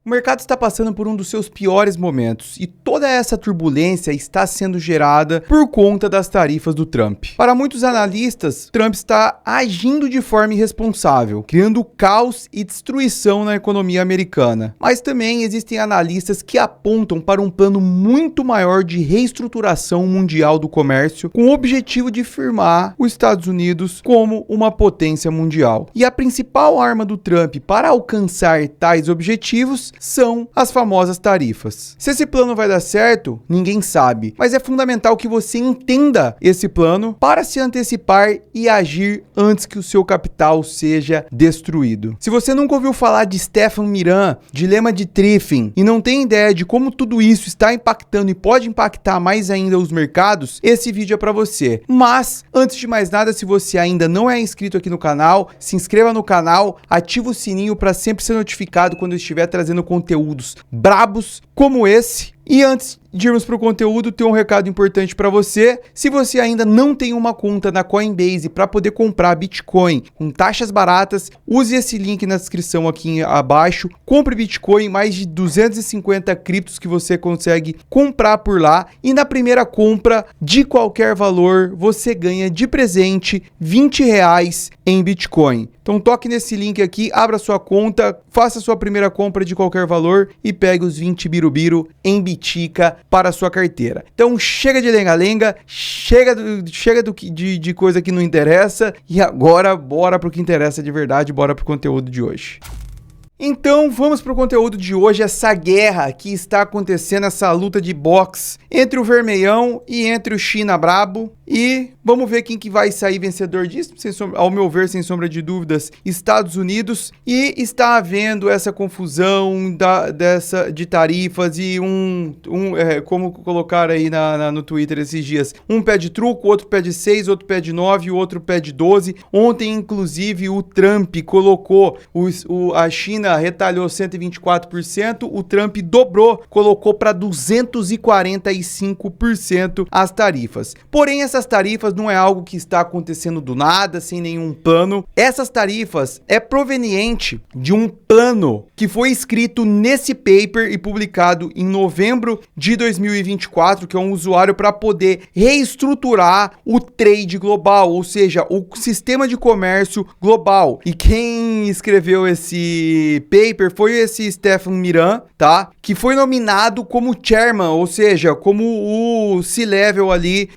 O mercado está passando por um dos seus piores momentos e toda essa turbulência está sendo gerada por conta das tarifas do Trump. Para muitos analistas, Trump está agindo de forma irresponsável, criando caos e destruição na economia americana. Mas também existem analistas que apontam para um plano muito maior de reestruturação mundial do comércio, com o objetivo de firmar os Estados Unidos como uma potência mundial. E a principal arma do Trump para alcançar tais objetivos são as famosas tarifas. Se esse plano vai dar certo, ninguém sabe, mas é fundamental que você entenda esse plano para se antecipar e agir antes que o seu capital seja destruído. Se você nunca ouviu falar de Stefan Miran, dilema de Triffin, e não tem ideia de como tudo isso está impactando e pode impactar mais ainda os mercados, esse vídeo é para você. Mas, antes de mais nada, se você ainda não é inscrito aqui no canal, se inscreva no canal, ativa o sininho para sempre ser notificado quando eu estiver trazendo conteúdos brabos como esse. E antes de irmos para o conteúdo, tem um recado importante para você. Se você ainda não tem uma conta na Coinbase para poder comprar Bitcoin com taxas baratas, use esse link na descrição aqui abaixo. Compre Bitcoin, mais de 250 criptos que você consegue comprar por lá. E na primeira compra de qualquer valor, você ganha de presente R$20 em Bitcoin. Então toque nesse link aqui, abra sua conta, faça sua primeira compra de qualquer valor e pegue os 20 birubiru em Bitica para a sua carteira. Então chega de lenga-lenga, chega de coisa que não interessa e agora bora pro que interessa de verdade, bora pro conteúdo de hoje. Então vamos para o conteúdo de hoje, essa guerra que está acontecendo, essa luta de boxe entre o Vermelhão e entre o China Brabo, e vamos ver quem que vai sair vencedor disso, ao meu ver, sem sombra de dúvidas, Estados Unidos, e está havendo essa confusão de tarifas e como colocaram aí no Twitter esses dias, um pede truco, outro pede 6, outro pede 9, o outro pede 12, ontem inclusive o Trump colocou a China retalhou 124%, o Trump dobrou, colocou para 245% as tarifas. Porém, essas tarifas não é algo que está acontecendo do nada, sem nenhum plano. Essas tarifas é proveniente de um plano que foi escrito nesse paper e publicado em novembro de 2024, que é um usuário para poder reestruturar o trade global, ou seja, o sistema de comércio global. E quem escreveu esse paper foi esse Stefan Miran, tá? Que foi nominado como chairman, ou seja, como o C-level ali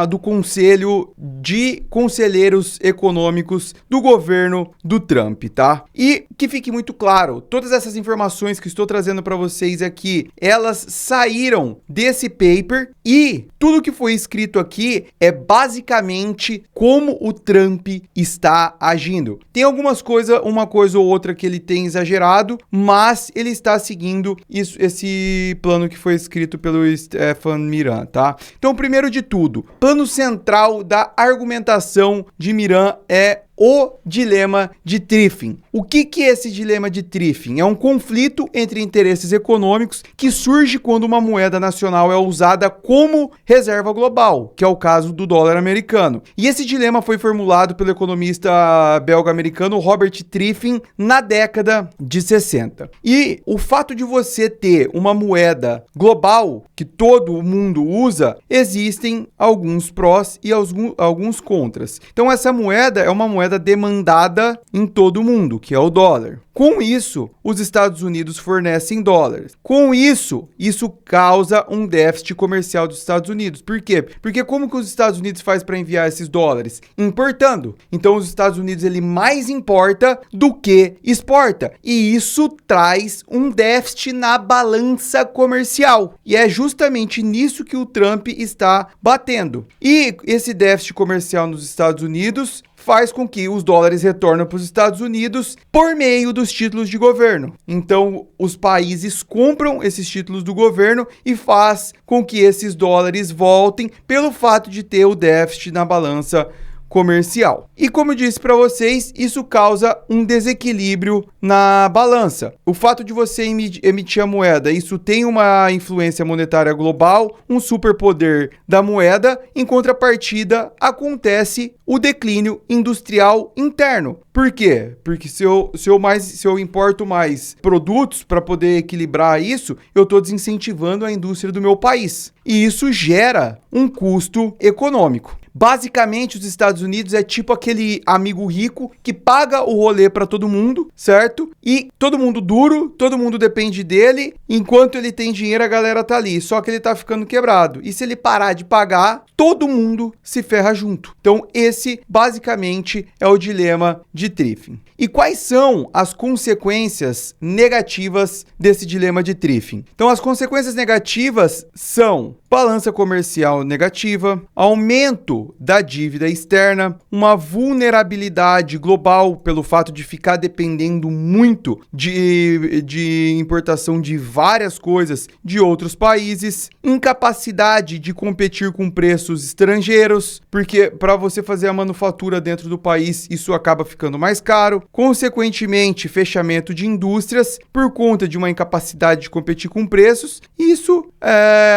do conselho de conselheiros econômicos do governo do Trump, tá? E que fique muito claro, todas essas informações que estou trazendo para vocês aqui, elas saíram desse paper e tudo que foi escrito aqui é basicamente como o Trump está agindo. Tem uma coisa ou outra que ele tem exagerado, mas ele está seguindo esse plano que foi escrito pelo Stefan Miran, tá? Então, primeiro de tudo, plano central da argumentação de Miran é o dilema de Triffin. O que é esse dilema de Triffin? É um conflito entre interesses econômicos que surge quando uma moeda nacional é usada como reserva global, que é o caso do dólar americano. E esse dilema foi formulado pelo economista belga-americano Robert Triffin na década de 60. E o fato de você ter uma moeda global que todo mundo usa, existem alguns prós e alguns contras. Então essa moeda é uma moeda demandada em todo o mundo, que é o dólar. Com isso, os Estados Unidos fornecem dólares. Com isso causa um déficit comercial dos Estados Unidos. Por quê? Porque como que os Estados Unidos faz para enviar esses dólares? Importando. Então os Estados Unidos ele mais importa do que exporta. E isso traz um déficit na balança comercial. E é justamente nisso que o Trump está batendo. E esse déficit comercial nos Estados Unidos faz com que os dólares retornem para os Estados Unidos por meio dos títulos de governo. Então, os países compram esses títulos do governo e faz com que esses dólares voltem pelo fato de ter o déficit na balança comercial. E como eu disse para vocês, isso causa um desequilíbrio na balança. O fato de você emitir a moeda, isso tem uma influência monetária global, um superpoder da moeda, em contrapartida acontece o declínio industrial interno. Por quê? Porque se eu importo mais produtos para poder equilibrar isso, eu estou desincentivando a indústria do meu país. E isso gera um custo econômico. Basicamente, os Estados Unidos é tipo aquele amigo rico que paga o rolê para todo mundo, certo? E todo mundo duro, todo mundo depende dele. Enquanto ele tem dinheiro, a galera tá ali. Só que ele tá ficando quebrado. E se ele parar de pagar, todo mundo se ferra junto. Então, esse basicamente é o dilema de Triffin. E quais são as consequências negativas desse dilema de Triffin? Então, as consequências negativas são balança comercial negativa, aumento da dívida externa, uma vulnerabilidade global pelo fato de ficar dependendo muito de importação de várias coisas de outros países, incapacidade de competir com preços estrangeiros, porque para você fazer a manufatura dentro do país, isso acaba ficando mais caro, consequentemente, fechamento de indústrias por conta de uma incapacidade de competir com preços, e isso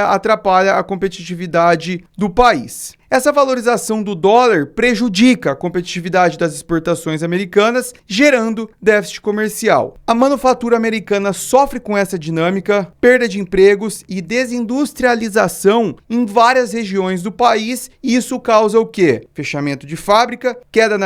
atrapalha a competitividade do país. Essa valorização do dólar prejudica a competitividade das exportações americanas, gerando déficit comercial. A manufatura americana sofre com essa dinâmica, perda de empregos e desindustrialização em várias regiões do país, e isso causa o quê? Fechamento de fábrica, queda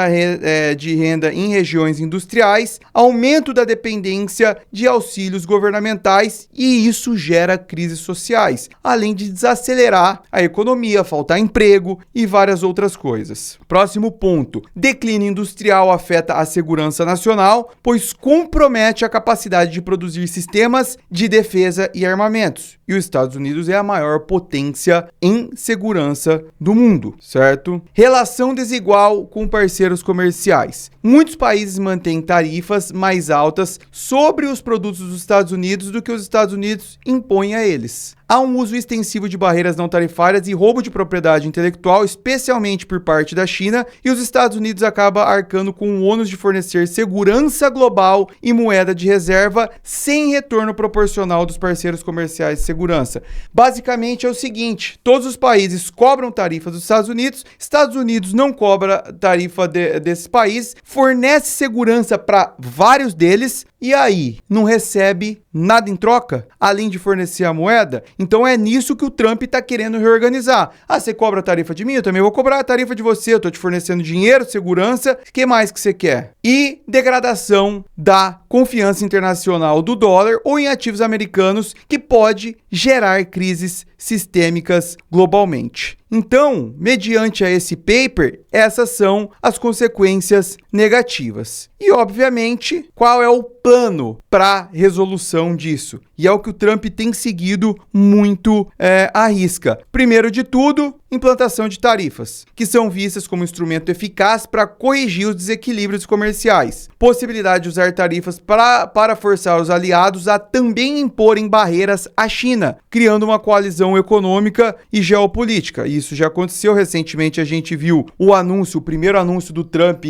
de renda em regiões industriais, aumento da dependência de auxílios governamentais, e isso gera crises sociais, além de desacelerar a economia, faltar emprego e várias outras coisas. Próximo ponto. Declínio industrial afeta a segurança nacional, pois compromete a capacidade de produzir sistemas de defesa e armamentos. E os Estados Unidos é a maior potência em segurança do mundo, certo? Relação desigual com parceiros comerciais. Muitos países mantêm tarifas mais altas sobre os produtos dos Estados Unidos do que os Estados Unidos impõem a eles. Há um uso extensivo de barreiras não tarifárias e roubo de propriedade intelectual, especialmente por parte da China, e os Estados Unidos acabam arcando com o ônus de fornecer segurança global e moeda de reserva sem retorno proporcional dos parceiros comerciais de segurança. Basicamente é o seguinte, todos os países cobram tarifas dos Estados Unidos não cobra tarifa desses países, fornece segurança para vários deles, e aí não recebe nada em troca, além de fornecer a moeda. Então é nisso que o Trump está querendo reorganizar. Ah, você cobra a tarifa de mim? Eu também vou cobrar a tarifa de você. Eu estou te fornecendo dinheiro, segurança. O que mais que você quer? E degradação da confiança internacional do dólar ou em ativos americanos, que pode gerar crises sistêmicas globalmente. Então, mediante a esse paper, essas são as consequências negativas. E, obviamente, qual é o plano para resolução disso? E é o que o Trump tem seguido muito à risca. Primeiro de tudo, implantação de tarifas, que são vistas como instrumento eficaz para corrigir os desequilíbrios comerciais. Possibilidade de usar tarifas para forçar os aliados a também imporem barreiras à China, criando uma coalizão econômica e geopolítica. Isso já aconteceu recentemente, a gente viu o primeiro anúncio do Trump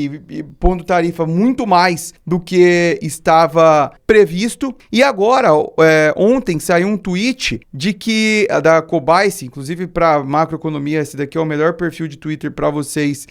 pondo tarifa muito mais do que estava previsto. E agora, ontem saiu um tweet de que da Kobayashi, inclusive para macroeconomia, esse daqui é o melhor perfil de Twitter para vocês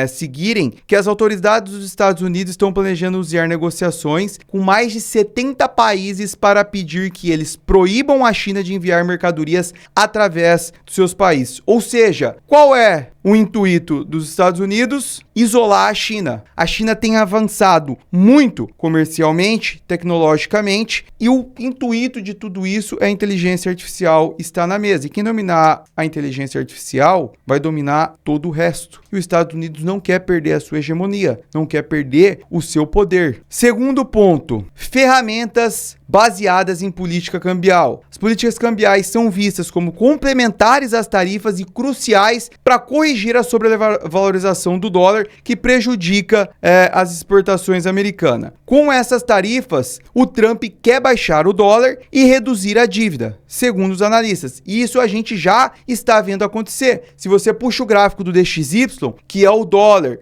seguirem, que as autoridades dos Estados Unidos estão planejando usar negociações com mais de 70 países para pedir que eles proíbam a China de enviar mercadorias através dos seus países. Ou seja, qual é o intuito dos Estados Unidos? Isolar a China. A China tem avançado muito comercialmente, tecnologicamente, e o intuito de tudo isso é a inteligência artificial está na mesa. E quem dominar a inteligência artificial vai dominar todo o resto. E os Estados Unidos não quer perder a sua hegemonia, não quer perder o seu poder. Segundo ponto, ferramentas baseadas em política cambial. As políticas cambiais são vistas como complementares às tarifas e cruciais para corrigir a sobrevalorização do dólar que prejudica as exportações americanas. Com essas tarifas, o Trump quer baixar o dólar e reduzir a dívida, segundo os analistas. E isso a gente já está vendo acontecer. Se você puxa o gráfico do DXY, que é o dólar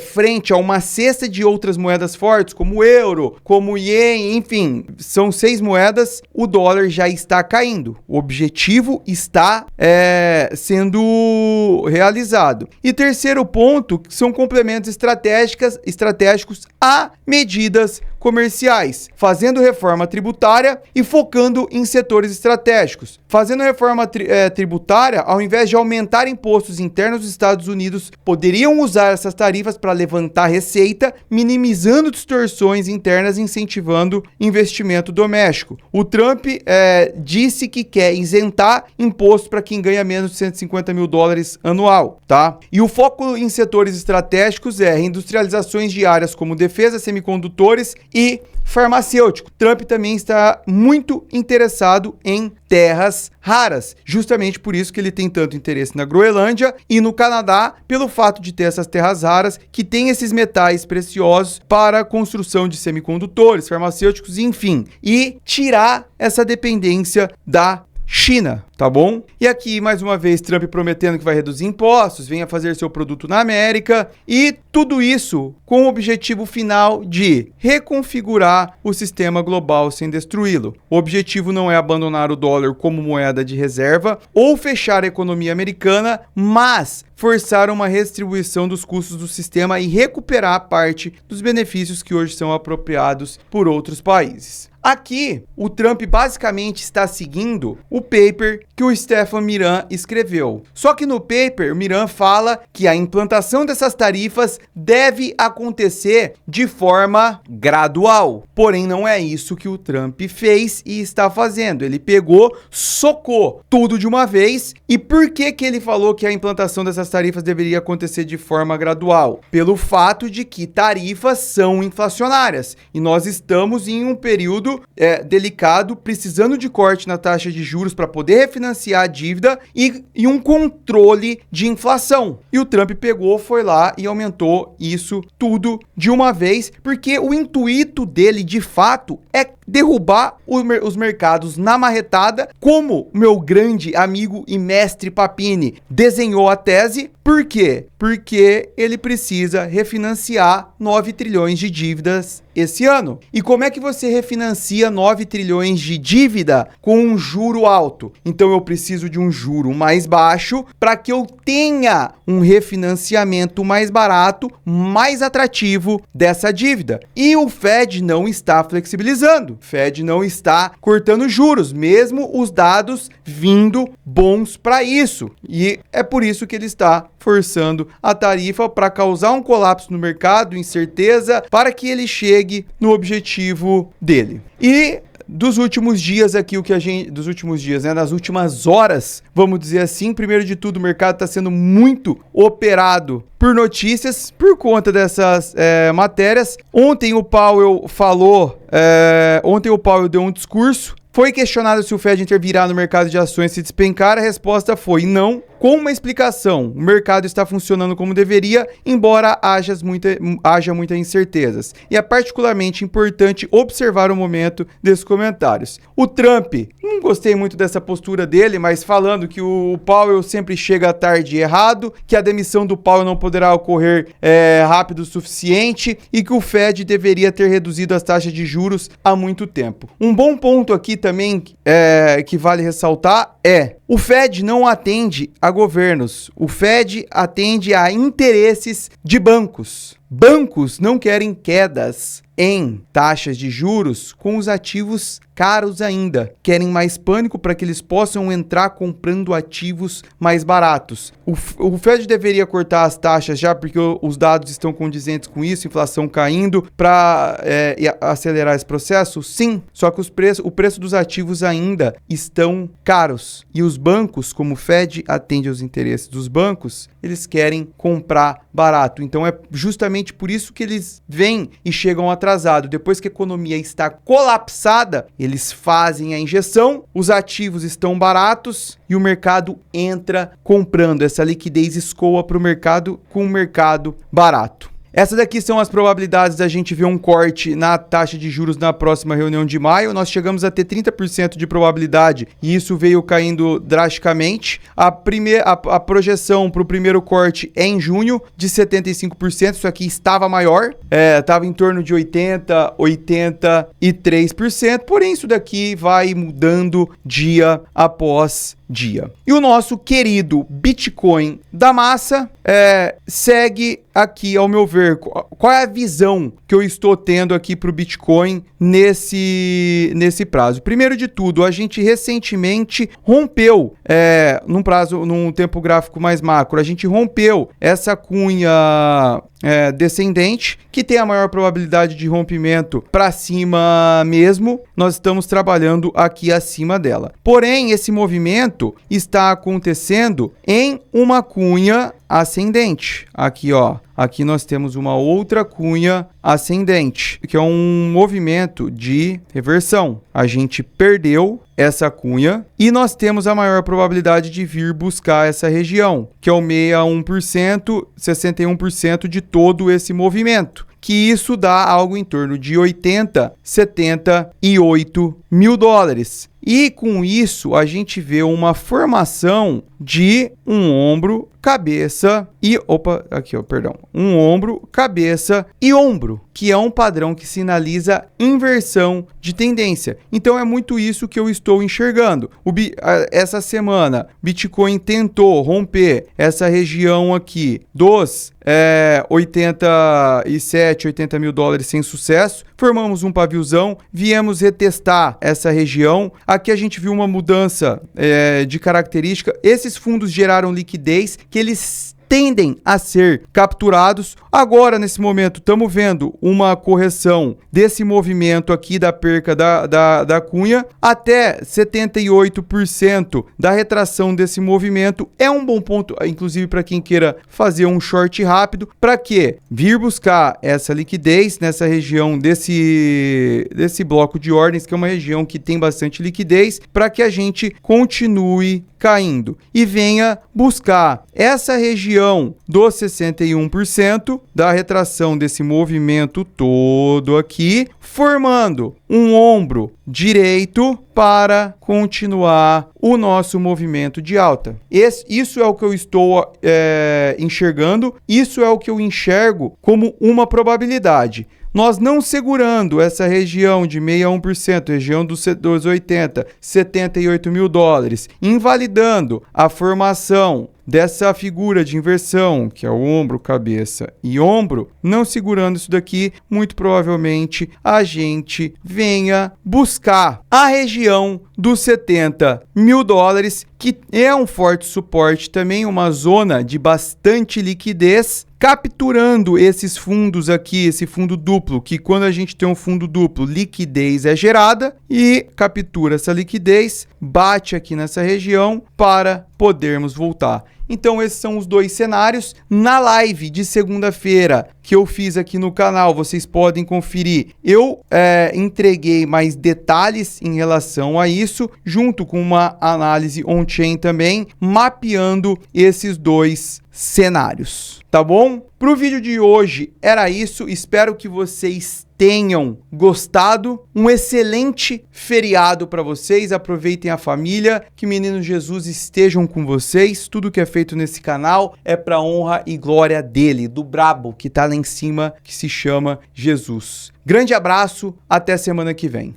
frente a uma cesta de outras moedas fortes, como o euro, como o ien, enfim, são 6 moedas, o dólar já está caindo. O objetivo está sendo realizado. E terceiro ponto, são complementos estratégicos a medidas comerciais, fazendo reforma tributária e focando em setores estratégicos. Fazendo reforma tributária, ao invés de aumentar impostos internos dos Estados Unidos, poderiam usar essas tarifas para levantar receita, minimizando distorções internas e incentivando investimento doméstico. O Trump disse que quer isentar imposto para quem ganha menos de $150 mil anual, tá? E o foco em setores estratégicos é reindustrializações de áreas como defesa, semicondutores e farmacêutico. Trump também está muito interessado em terras raras, justamente por isso que ele tem tanto interesse na Groenlândia e no Canadá, pelo fato de ter essas terras raras que têm esses metais preciosos para a construção de semicondutores, farmacêuticos, enfim, e tirar essa dependência da China, tá bom? E aqui, mais uma vez, Trump prometendo que vai reduzir impostos, venha fazer seu produto na América, e tudo isso com o objetivo final de reconfigurar o sistema global sem destruí-lo. O objetivo não é abandonar o dólar como moeda de reserva ou fechar a economia americana, mas forçar uma redistribuição dos custos do sistema e recuperar parte dos benefícios que hoje são apropriados por outros países. Aqui, o Trump basicamente está seguindo o paper que o Stefan Miran escreveu. Só que no paper, Miran fala que a implantação dessas tarifas deve acontecer de forma gradual. Porém, não é isso que o Trump fez e está fazendo. Ele pegou, socou tudo de uma vez. E por que ele falou que a implantação dessas tarifas deveria acontecer de forma gradual? Pelo fato de que tarifas são inflacionárias. E nós estamos em um período delicado, precisando de corte na taxa de juros para poder refinanciar a dívida e um controle de inflação. E o Trump pegou, foi lá e aumentou isso tudo de uma vez, porque o intuito dele, de fato, é derrubar os mercados na marretada, como meu grande amigo e mestre Papini desenhou a tese. Por quê? Porque ele precisa refinanciar 9 trilhões de dívidas esse ano. E como é que você refinancia 9 trilhões de dívida com um juro alto? Então eu preciso de um juro mais baixo para que eu tenha um refinanciamento mais barato, mais atrativo dessa dívida. E o Fed não está flexibilizando. O Fed não está cortando juros, mesmo os dados vindo bons para isso. E é por isso que ele está forçando a tarifa para causar um colapso no mercado, incerteza, para que ele chegue no objetivo dele. E dos últimos dias aqui, nas últimas horas, vamos dizer assim, primeiro de tudo, o mercado está sendo muito operado por notícias, por conta dessas matérias. Ontem o Powell deu um discurso. Foi questionado se o Fed intervirá no mercado de ações se despencar. A resposta foi não. Com uma explicação, o mercado está funcionando como deveria, embora haja muitas incertezas. E é particularmente importante observar o momento desses comentários. O Trump, não gostei muito dessa postura dele, mas falando que o Powell sempre chega tarde e errado, que a demissão do Powell não poderá ocorrer rápido o suficiente e que o Fed deveria ter reduzido as taxas de juros há muito tempo. Um bom ponto aqui também que vale ressaltar é: o Fed não atende a governos, o Fed atende a interesses de bancos. Bancos não querem quedas em taxas de juros com os ativos caros ainda. Querem mais pânico para que eles possam entrar comprando ativos mais baratos. O Fed deveria cortar as taxas já porque os dados estão condizentes com isso, inflação caindo, para acelerar esse processo? Sim, só que o preço dos ativos ainda estão caros. E os bancos, como o Fed atende aos interesses dos bancos, eles querem comprar barato. Então é justamente justamente por isso que eles vêm e chegam atrasado. Depois que a economia está colapsada, eles fazem a injeção, os ativos estão baratos e o mercado entra comprando. Essa liquidez escoa para o mercado com o mercado barato. Essas daqui são as probabilidades da gente ver um corte na taxa de juros na próxima reunião de maio. Nós chegamos a ter 30% de probabilidade e isso veio caindo drasticamente. A projeção para o primeiro corte é em junho de 75%. Isso aqui estava maior, estava em torno de 80%, 83%. Porém, isso daqui vai mudando dia após dia. E o nosso querido Bitcoin da massa segue aqui, ao meu ver. Qual é a visão que eu estou tendo aqui para o Bitcoin nesse prazo? Primeiro de tudo, a gente recentemente rompeu, num tempo gráfico mais macro, a gente rompeu essa cunha descendente, que tem a maior probabilidade de rompimento para cima mesmo. Nós estamos trabalhando aqui acima dela. Porém, esse movimento está acontecendo em uma cunha ascendente. Aqui, ó. Aqui nós temos uma outra cunha ascendente, que é um movimento de reversão. A gente perdeu essa cunha e nós temos a maior probabilidade de vir buscar essa região, que é o 61%, 61% de todo esse movimento. Que isso dá algo em torno de 80, 78 mil dólares. E com isso a gente vê uma formação de um ombro, cabeça e... um ombro, cabeça e ombro, que é um padrão que sinaliza inversão de tendência. Então é muito isso que eu estou enxergando. Essa semana, Bitcoin tentou romper essa região aqui dos 87, 80 mil dólares sem sucesso. Formamos um paviozão, viemos retestar essa região. Aqui a gente viu uma mudança de característica. Esses fundos geraram liquidez que eles tendem a ser capturados. Agora, nesse momento, estamos vendo uma correção desse movimento aqui da perca da cunha. Até 78% da retração desse movimento é um bom ponto, inclusive para quem queira fazer um short rápido. Para quê? Vir buscar essa liquidez nessa região desse bloco de ordens, que é uma região que tem bastante liquidez, para que a gente continue caindo e venha buscar essa região dos 61% da retração desse movimento todo aqui, formando um ombro direito para continuar o nosso movimento de alta. Isso é o que eu estou enxergando, isso é o que eu enxergo como uma probabilidade. Nós não segurando essa região de 61%, região dos 80, 78 mil dólares, invalidando a formação dessa figura de inversão, que é o ombro, cabeça e ombro, não segurando isso daqui, muito provavelmente a gente venha buscar a região dos 70 mil dólares, que é um forte suporte, também uma zona de bastante liquidez, capturando esses fundos aqui, esse fundo duplo, que quando a gente tem um fundo duplo, liquidez é gerada e captura essa liquidez, bate aqui nessa região para podermos voltar. Então esses são os dois cenários. Na live de segunda-feira que eu fiz aqui no canal, vocês podem conferir. Eu entreguei mais detalhes em relação a isso, junto com uma análise on-chain também, mapeando esses dois cenários, tá bom? Para o vídeo de hoje era isso, espero que vocês tenham gostado. Um excelente feriado para vocês, aproveitem a família, que Menino Jesus estejam com vocês. Tudo que é feito nesse canal é para honra e glória dele, do brabo que tá lá em cima, que se chama Jesus. Grande abraço, até semana que vem.